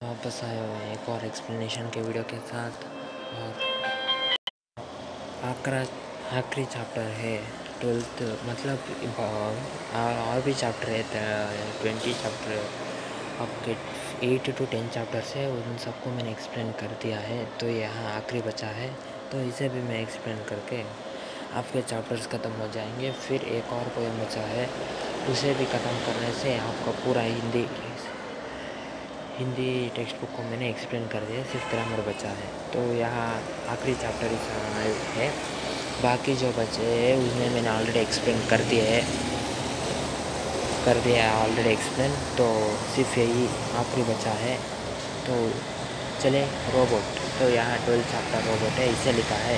वापस आए हुए हैं एक और एक्सप्लेनेशन के वीडियो के साथ। और आखरा आखिरी चैप्टर है 12th, मतलब और भी चैप्टर है 20 चैप्टर। आपके 8 to 10 चैप्टर्स है, उन सबको मैंने एक्सप्लेन कर दिया है। तो यहाँ आखिरी बचा है, तो इसे भी मैं एक्सप्लेन करके आपके चैप्टर्स ख़त्म हो जाएंगे। फिर एक और पोएम बचा है, उसे भी ख़त्म करने से आपका पूरा हिंदी टेक्स्ट बुक को मैंने एक्सप्लेन कर दिया, सिर्फ ग्रामर बचा है। तो यहाँ आखिरी चैप्टर है, बाकी जो बचे हैं उसमें मैंने ऑलरेडी एक्सप्लेन कर दिया है ऑलरेडी एक्सप्लेन। तो सिर्फ यही आखिरी बचा है। तो चले रोबोट। तो यहाँ 12 चैप्टर रोबोट है, इसे लिखा है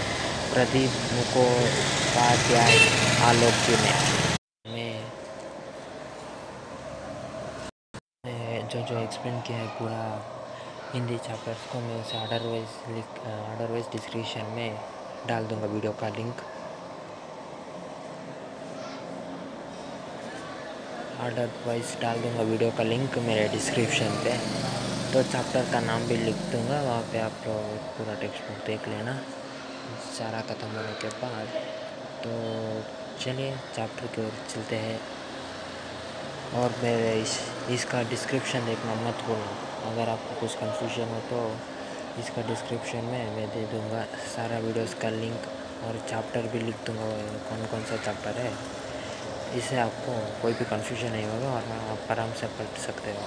प्रदीप मुखोपाध्याय आलोक जी ने। जो एक्सप्लेन किया है पूरा हिंदी चैप्टर्स को, मैं उसे ऑर्डर वाइज डिस्क्रिप्शन में डाल दूँगा वीडियो का लिंक। मेरे डिस्क्रिप्शन पे। तो चैप्टर का नाम भी लिख दूँगा, वहाँ पे आप पूरा टेक्स्ट बुक देख लेना सारा ख़त्म होने के बाद। तो चलिए चैप्टर की ओर चलते हैं। और मेरे इसका डिस्क्रिप्शन देखना मत भूलना। अगर आपको कुछ कन्फ्यूजन हो तो इसका डिस्क्रिप्शन में मैं दे दूँगा सारा वीडियोस का लिंक, और चैप्टर भी लिख दूँगा कौन कौन सा चैप्टर है। इससे आपको कोई भी कन्फ्यूजन नहीं होगा और आप आराम से पढ़ सकते हो।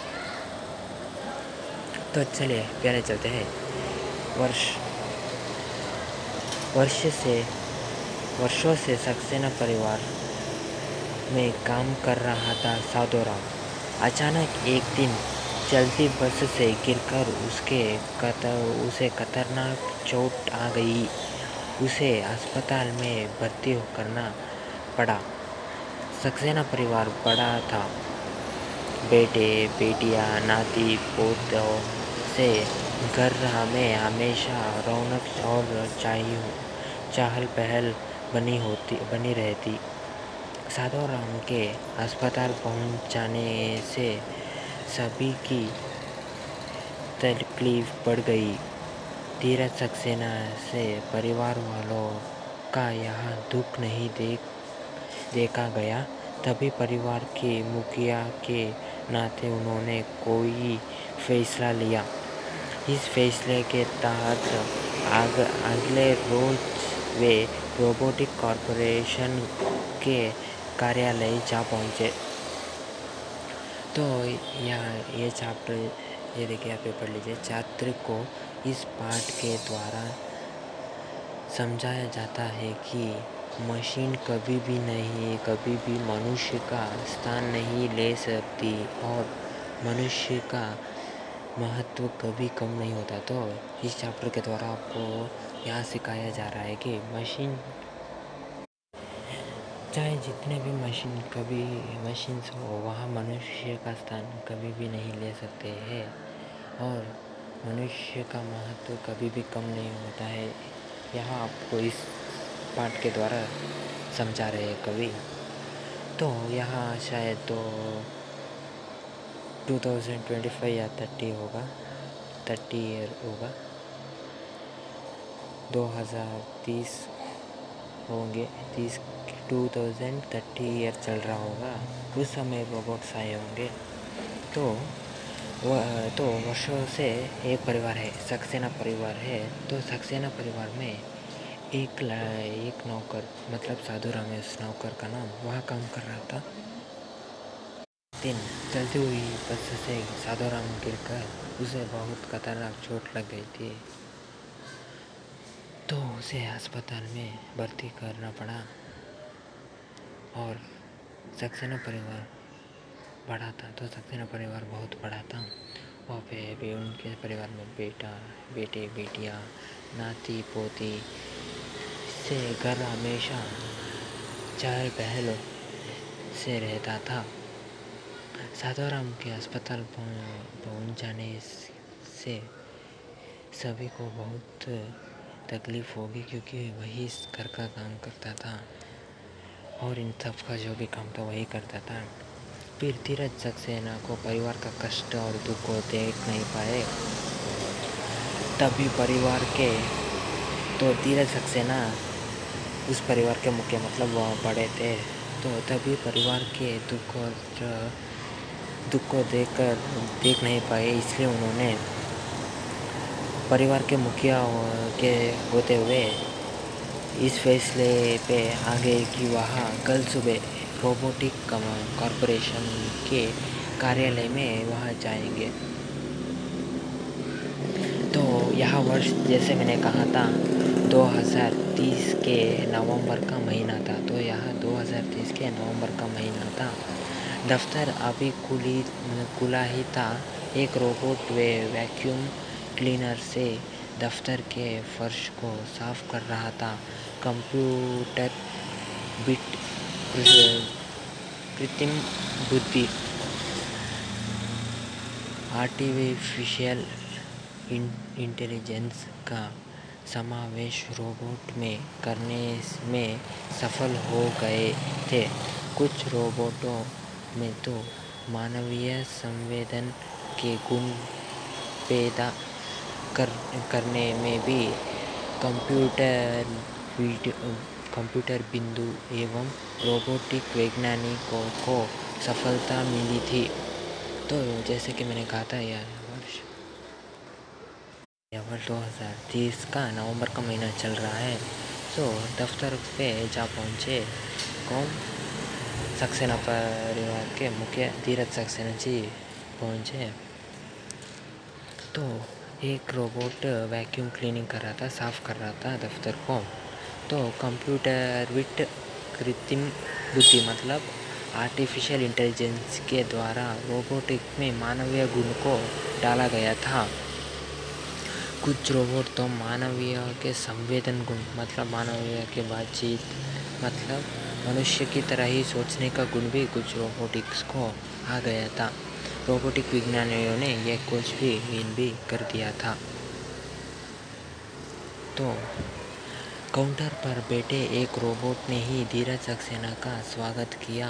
तो चलिए पहले चलते हैं। वर्षों से सक्सेना परिवार में काम कर रहा था साधोराम। अचानक एक दिन चलती बस से गिरकर उसे खतरनाक चोट आ गई। उसे अस्पताल में भर्ती करना पड़ा। सक्सेना परिवार बड़ा था। बेटे बेटियां नाती पोतों से घर में हमेशा रौनक और चहल पहल बनी रहती। साधोराम के अस्पताल पहुंचाने से सभी की तकलीफ बढ़ गई। धीरज सक्सेना से परिवार वालों का यहाँ दुख नहीं देखा गया। तभी परिवार के मुखिया के नाते उन्होंने कोई फैसला लिया। इस फैसले के तहत अगले रोज वे रोबोटिक कॉरपोरेशन के कार्यालय जा पहुँचे। तो यहाँ ये चैप्टर ये देखिए, आप पढ़ लीजिए। छात्र को इस पाठ के द्वारा समझाया जाता है कि मशीन कभी भी मनुष्य का स्थान नहीं ले सकती और मनुष्य का महत्व कभी कम नहीं होता। तो इस चैप्टर के द्वारा आपको यहाँ सिखाया जा रहा है कि मशीन, चाहे जितने भी मशीन्स हो, वहाँ मनुष्य का स्थान कभी भी नहीं ले सकते हैं और मनुष्य का महत्व कभी भी कम नहीं होता है। यहाँ आपको इस पाठ के द्वारा समझा रहे हैं कवि। तो यहाँ शायद तो 2025 या 30 होगा, 30 ईयर होगा, 2030 होंगे, 2030 ईयर चल रहा होगा, उस समय रोबोट्स आए होंगे। तो वर्षों से एक परिवार है, सक्सेना परिवार है। तो सक्सेना परिवार में एक नौकर, मतलब साधुराम है उस नौकर का नाम, वहाँ काम कर रहा था। दिन चलती हुई बस से साधुराम गिरकर उसे बहुत खतरनाक चोट लग गई थी। तो उसे अस्पताल में भर्ती करना पड़ा। और सक्सेना परिवार बड़ा था, तो सक्सेना परिवार बहुत बड़ा था। वहाँ पे भी उनके परिवार में बेटे बेटियाँ नाती पोती से घर हमेशा चहल पहल से रहता था। साधुराम के अस्पताल पहुंचाने से सभी को बहुत तकलीफ़ होगी, क्योंकि वही घर का काम करता था और इन सब का जो भी काम था वही करता था। फिर धीरज सक्सेना को परिवार का कष्ट और दुख को देख नहीं पाए। तभी परिवार के तो धीरज सक्सेना उस परिवार के मुख्य मतलब बड़े थे, तो तभी परिवार के दुख को देख नहीं पाए, इसलिए उन्होंने परिवार के मुखिया के होते हुए इस फैसले पे आ गए कि वह कल सुबह रोबोटिक कॉरपोरेशन के कार्यालय में वह जाएंगे। तो यह वर्ष जैसे मैंने कहा था 2030 के नवंबर का महीना था। तो यह 2030 के नवंबर का महीना था। दफ्तर अभी खुला ही था। एक रोबोट वैक्यूम क्लीनर से दफ्तर के फर्श को साफ कर रहा था। कंप्यूटर बिट कृत्रिम बुद्धि आर्टिफिशियल इंटेलिजेंस का समावेश रोबोट में करने में सफल हो गए थे। कुछ रोबोटों में तो मानवीय संवेदन के गुण पैदा करने में भी कंप्यूटर बिंदु एवं रोबोटिक वैज्ञानिकों को सफलता मिली थी। तो जैसे कि मैंने कहा था यह वर्ष 2030 का नवंबर का महीना चल रहा है। तो दफ्तर पे जा पहुँचे कौन? सक्सेना परिवार के मुखिया धीरज सक्सेना जी पहुँचे। तो एक रोबोट वैक्यूम क्लीनिंग कर रहा था, साफ कर रहा था दफ्तर को। तो कंप्यूटर विट कृत्रिम बुद्धि मतलब आर्टिफिशियल इंटेलिजेंस के द्वारा रोबोटिक में मानवीय गुण को डाला गया था। कुछ रोबोट तो मानवीय के संवेदन गुण मतलब मानवीय के बातचीत मतलब मनुष्य की तरह ही सोचने का गुण भी कुछ रोबोटिक्स को आ गया था। रोबोटिक विज्ञानियों ने यह कुछ भी कर दिया था। तो काउंटर पर बैठे एक रोबोट ने ही धीरज सक्सेना का स्वागत किया।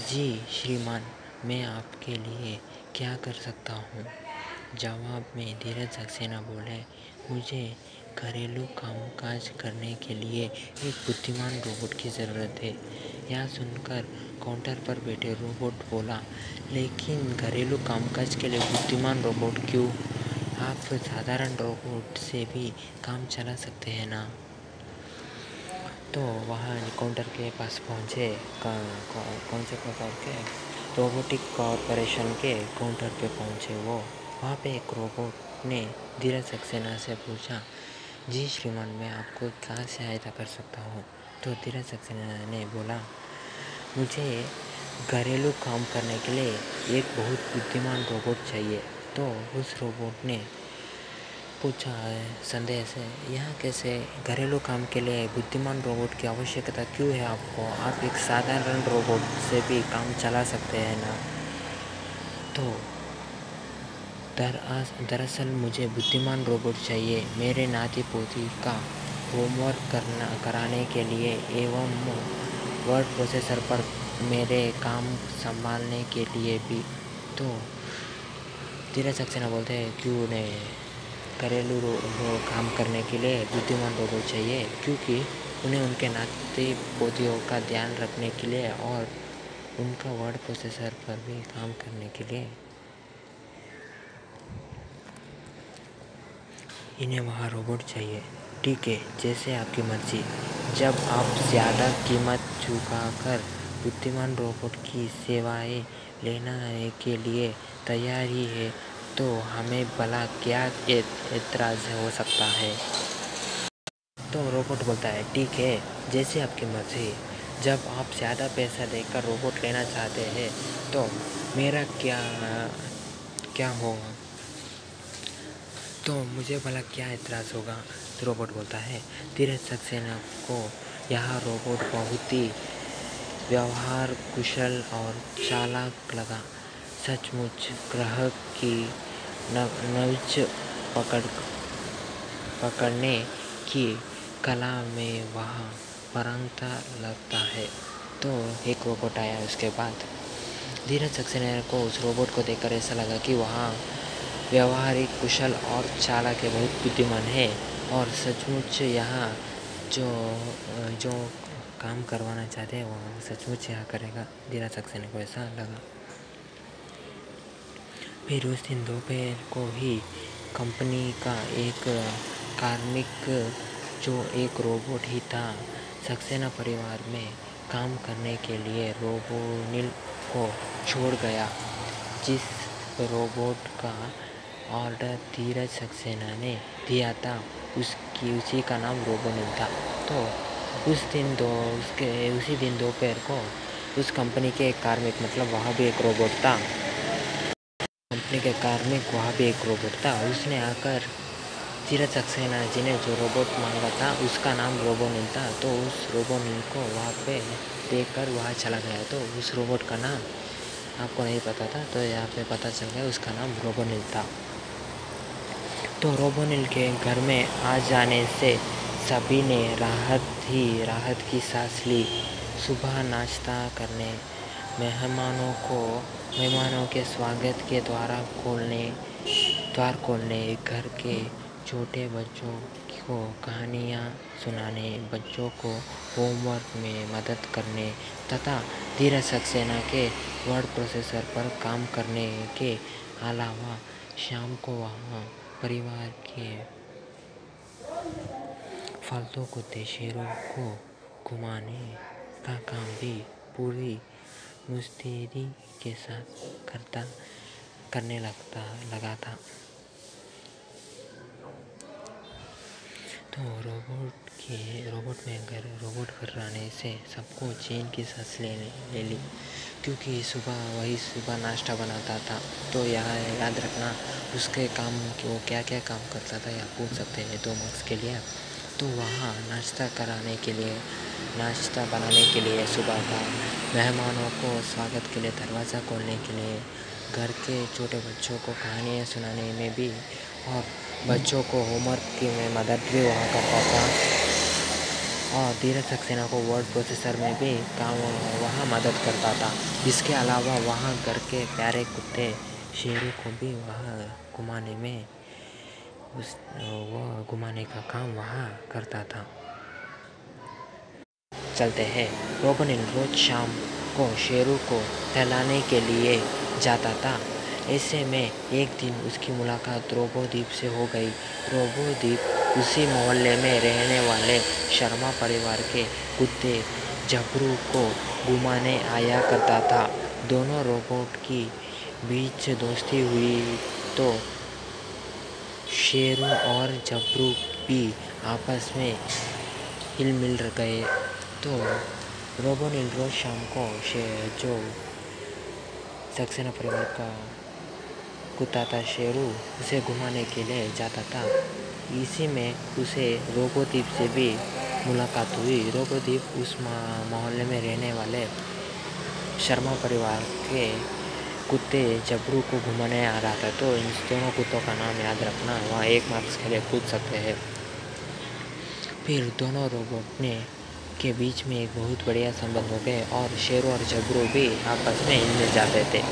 जी श्रीमान, मैं आपके लिए क्या कर सकता हूँ? जवाब में धीरज सक्सेना बोले, मुझे घरेलू कामकाज करने के लिए एक बुद्धिमान रोबोट की ज़रूरत है। यह सुनकर काउंटर पर बैठे रोबोट बोला, लेकिन घरेलू कामकाज के लिए बुद्धिमान रोबोट क्यों? आप साधारण रोबोट से भी काम चला सकते हैं ना। तो वहाँ काउंटर के पास पहुँचे। कौन से प्रकार के रोबोटिक कॉरपोरेशन के काउंटर पे पहुँचे वो। वहाँ पे एक रोबोट ने धीरज सक्सेना से पूछा, जी श्रीमान, मैं आपको क्या सहायता कर सकता हूँ? तो धीरज सक्सेना ने बोला, मुझे घरेलू काम करने के लिए एक बहुत बुद्धिमान रोबोट चाहिए। तो उस रोबोट ने पूछा संदेह से, यहाँ कैसे? घरेलू काम के लिए बुद्धिमान रोबोट की आवश्यकता क्यों है आपको? आप एक साधारण रोबोट से भी काम चला सकते हैं ना। तो दरअसल मुझे बुद्धिमान रोबोट चाहिए मेरे नाती पोती का होमवर्क कराने के लिए एवं वर्ड प्रोसेसर पर मेरे काम संभालने के लिए भी। तो धीरज सक्सेना बोलते हैं, क्यों नहीं? घरेलू काम करने के लिए बुद्धिमान रोबोट चाहिए क्योंकि उन्हें उनके नाती पोतियों का ध्यान रखने के लिए और उनका वर्ड प्रोसेसर पर भी काम करने के लिए इन्हें वहाँ रोबोट चाहिए। ठीक है, जैसे आपकी मर्जी। जब आप ज़्यादा कीमत चुकाकर बुद्धिमान रोबोट की सेवाएं लेने के लिए तैयार ही है तो हमें भला क्या एतराज़ हो सकता है। तो रोबोट बोलता है, ठीक है, जैसे आपकी मर्जी। जब आप ज़्यादा पैसा देकर रोबोट लेना चाहते हैं तो मेरा क्या होगा? तो मुझे भला क्या एतराज़ होगा? तो रोबोट बोलता है। धीरज सक्सेना को यह रोबोट बहुत ही व्यवहार कुशल और चालाक लगा। सचमुच ग्राहक की नब्ज पकड़ने की कला में वह पारंगत लगता है। तो एक रोबोट आया उसके बाद। धीरज सक्सेना को उस रोबोट को देखकर ऐसा लगा कि वह व्यवहारिक, कुशल और चालाक है, बहुत बुद्धिमान है और सचमुच यहाँ जो जो काम करवाना चाहते हैं वो सचमुच यहाँ करेगा। धीरज सक्सेना को ऐसा लगा। फिर उस दिन दोपहर को ही कंपनी का एक कार्मिक जो एक रोबोट ही था, सक्सेना परिवार में काम करने के लिए रोबोनिल को छोड़ गया। जिस रोबोट का ऑर्डर धीरज सक्सेना ने दिया था उसी का नाम रोबोनिल था। तो उसी दिन दोपहर को उस कंपनी के एक कार्मिक, मतलब वहाँ भी एक रोबोट था, कंपनी के कार्मिक वहाँ भी एक रोबोट था, उसने आकर धीरज सक्सेना जी ने जो रोबोट मांगा था उसका नाम रोबोनिल था। तो उस रोबोनिल को वहाँ पे देखकर वहाँ चला गया। तो उस रोबोट का नाम आपको नहीं पता था, तो यहाँ पे पता चल गया उसका नाम रोबोनिल था। तो रोबोनिल के घर में आ जाने से सभी ने राहत की सांस ली। सुबह नाश्ता करने, मेहमानों के स्वागत के द्वार खोलने, घर के छोटे बच्चों को कहानियाँ सुनाने, बच्चों को होमवर्क में मदद करने तथा धीरज सक्सेना के वर्ड प्रोसेसर पर काम करने के अलावा शाम को वहाँ परिवार के फालतू कुत्ते शेरों को घुमाने का काम भी पूरी मुस्तैदी के साथ करने लगा था। तो रोबोट घर आने से सबको चैन की सांस ले ली, क्योंकि सुबह नाश्ता बनाता था। तो यहाँ याद रखना उसके काम कि वो क्या क्या काम करता था, या पूछ सकते हैं 2 मार्क्स के लिए। तो वहाँ नाश्ता बनाने के लिए सुबह का, मेहमानों को स्वागत के लिए, दरवाज़ा खोलने के लिए, घर के छोटे बच्चों को कहानियाँ सुनाने में भी, और बच्चों को होमवर्क में मदद भी वहाँ करता था, और धीरज सक्सेना को वर्ड प्रोसेसर में भी काम वहाँ मदद करता था। इसके अलावा वहाँ घर के प्यारे कुत्ते शेरू को भी वहाँ घुमाने का काम वहाँ करता था। चलते हैं। रोबोनिल रोज शाम को शेरू को टहलाने के लिए जाता था। ऐसे में एक दिन उसकी मुलाकात रोबोद्वीप से हो गई। रोबोद्वीप उसी मोहल्ले में रहने वाले शर्मा परिवार के कुत्ते जबरू को घुमाने आया करता था। दोनों रोबोट की बीच दोस्ती हुई तो शेरू और जबरू भी आपस में हिल मिल गए। तो रोबोनिल रोज शाम को जो सक्सेना परिवार का कुत्ता था शेरू, उसे घुमाने के लिए जाता था। इसी में उसे रोबोद्वीप से भी मुलाकात हुई। रोबोद्वीप उस मोहल्ले में रहने वाले शर्मा परिवार के कुत्ते जबरू को घुमाने आ रहा था। तो इन दोनों कुत्तों का नाम याद रखना, वहाँ 1 मार्क्स के लिए पूछ सकते हैं। फिर दोनों रोबोट के बीच में एक बहुत बढ़िया संबंध हो गए और शेरू और जबरू भी आपस में मिल जाते थे।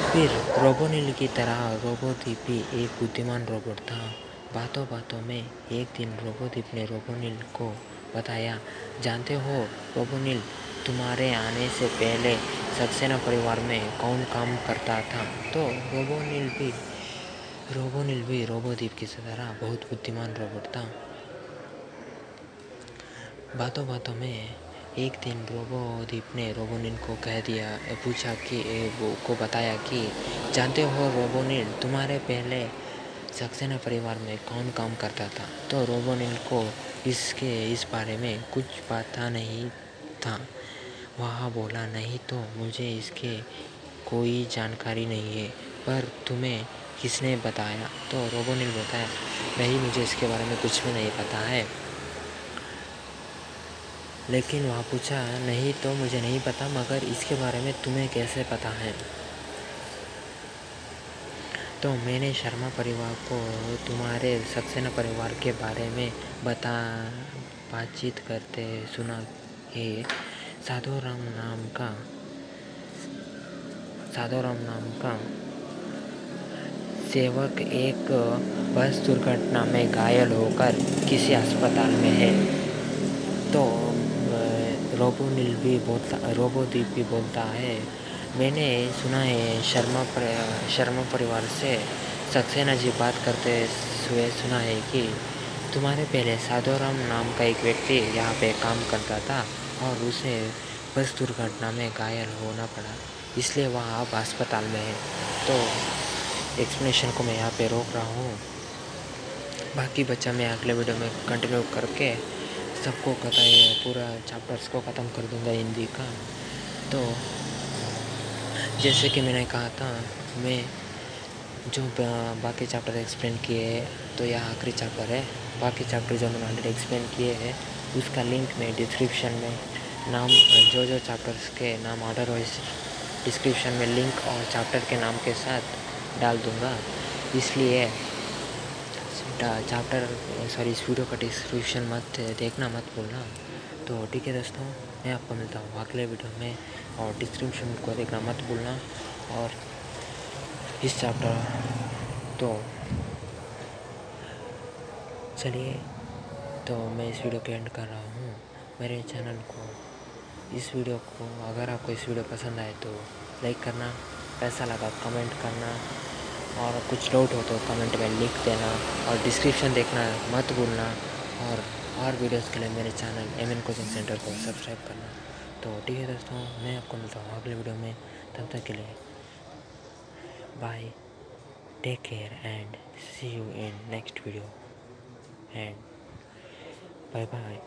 फिर रोबोनिल की तरह रोबोद्वीप भी एक बुद्धिमान रोबोट था। बातों में एक दिन रोबोद्वीप ने रोबोनिल को बताया, जानते हो रोबोनिल, तुम्हारे आने से पहले सक्सेना परिवार में कौन काम करता था? तो रोबोनिल भी रोबोद्वीप की तरह बहुत बुद्धिमान रोबोट था। बातों में एक दिन रोबोद्वीप ने रोबोनिल को बताया कि जानते हो रोबोनिल, तुम्हारे पहले सक्सेना परिवार में कौन काम करता था? तो रोबोनिल को इस बारे में कुछ पता नहीं था। वह बोला, नहीं तो मुझे इसके कोई जानकारी नहीं है, पर तुम्हें किसने बताया? तो रोबोनिल बताया, नहीं, मुझे इसके बारे में कुछ भी नहीं पता है। लेकिन वह पूछा, नहीं तो मुझे नहीं पता, मगर इसके बारे में तुम्हें कैसे पता है? तो मैंने शर्मा परिवार को तुम्हारे सक्सेना परिवार के बारे में बातचीत करते सुना है। साधु राम नाम का साधुराम नाम का सेवक एक बस दुर्घटना में घायल होकर किसी अस्पताल में है। तो रोबोदीप भी बोलता है, मैंने सुना है शर्मा परिवार से सक्सेना जी बात करते हुए सुना है कि तुम्हारे पहले साधुराम नाम का एक व्यक्ति यहाँ पे काम करता था और उसे बस दुर्घटना में घायल होना पड़ा, इसलिए वह अब अस्पताल में है। तो एक्सप्लेनेशन को मैं यहाँ पे रोक रहा हूँ। बाकी बच्चा मैं अगले वीडियो में कंटिन्यू करके सबको पूरा चैप्टर्स को ख़त्म कर दूँगा हिंदी का। तो जैसे कि मैंने कहा था, मैं जो बाकी चैप्टर एक्सप्लेन किए तो यह आखिरी चैप्टर है। बाकी चैप्टर जो मैंने ऑलरेडी एक्सप्लेन किए हैं उसका लिंक मैं डिस्क्रिप्शन में नाम जो चैप्टर्स के नाम ऑर्डर वाइज डिस्क्रिप्शन में लिंक और चैप्टर के नाम के साथ डाल दूँगा। इसलिए इस वीडियो का डिस्क्रिप्शन मत भूलना। तो ठीक है दोस्तों, मैं आपको मिलता हूँ अगले वीडियो में और डिस्क्रिप्शन को देखना मत भूलना। और इस चैप्टर तो चलिए, तो मैं इस वीडियो को एंड कर रहा हूँ। मेरे चैनल को अगर आपको इस वीडियो पसंद आए तो लाइक करना, कैसा लगा कमेंट करना, और कुछ डाउट हो तो कमेंट में लिख देना, और डिस्क्रिप्शन देखना मत भूलना। और वीडियोस के लिए मेरे चैनल एमएन कोचिंग सेंटर को सब्सक्राइब करना। तो ठीक है दोस्तों, मैं आपको मिलता हूँ अगले वीडियो में। तब तक के लिए bye, take care and see you in next video and bye bye.